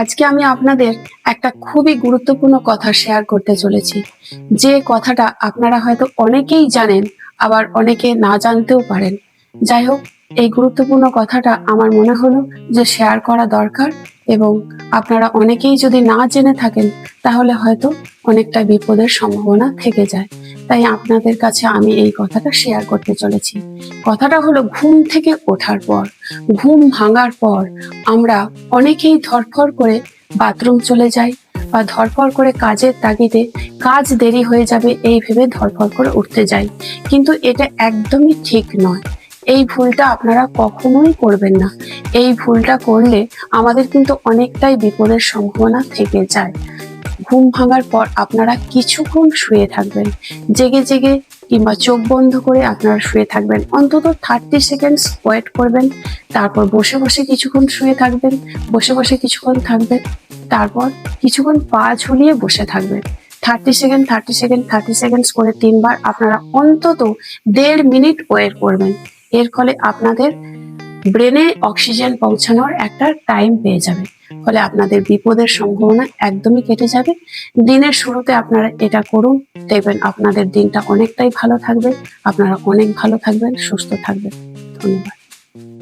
আজকে আমি আপনাদের একটা খুবই গুরুত্বপূর্ণ কথা শেয়ার করতে চলেছি, যে কথাটা আপনারা হয়তো অনেকেই জানেন, আবার অনেকে না জানতেও পারেন। যাই হোক, এই গুরুত্বপূর্ণ কথাটা আমার মনে হলো যে শেয়ার করা দরকার, এবং আপনারা অনেকেই যদি না জেনে থাকেন তাহলে হয়তো অনেকটা বিপদের সম্ভাবনা থেকে যায়। তাই আপনাদের কাছে আমি এই কথাটা শেয়ার করতে চলেছি। কথাটা হলো, ঘুম থেকে ওঠার পর, ঘুম ভাঙার পর আমরা অনেকেই ধড়ফড় করে বাথরুম চলে যাই, বা ধড়ফড় করে কাজের তাগিদে কাজ দেরি হয়ে যাবে এই ভেবে ধড়ফড় করে উঠতে যাই। কিন্তু এটা একদমই ঠিক নয়। এই ভুলটা আপনারা কখনোই করবেন না। এই ভুলটা করলে আমাদের কিন্তু অনেকটাই বিপদের সম্ভাবনা থেকে যায়। ঘুম ভাঙার পর আপনারা কিছুক্ষণ শুয়ে থাকবেন, জেগে জেগে কিংবা চোখ বন্ধ করে আপনারা শুয়ে থাকবেন, অন্তত 30 সেকেন্ডস ওয়েট করবেন। তারপর বসে বসে কিছুক্ষণ শুয়ে থাকবেন, বসে বসে কিছুক্ষণ থাকবেন, তারপর কিছুক্ষণ পা ঝুলিয়ে বসে থাকবেন। 30 সেকেন্ড 30 সেকেন্ড 30 সেকেন্ডস করে 3বার আপনারা অন্তত 1.5 মিনিট ওয়েট করবেন। এর ফলে আপনাদের ব্রেনে অক্সিজেন পৌঁছানোর একটা টাইম পেয়ে যাবে, ফলে আপনাদের বিপদের সম্ভাবনা একদমই কেটে যাবে। দিনের শুরুতে আপনারা এটা করুন, দেখবেন আপনাদের দিনটা অনেকটাই ভালো থাকবে, আপনারা অনেক ভালো থাকবেন, সুস্থ থাকবেন। ধন্যবাদ।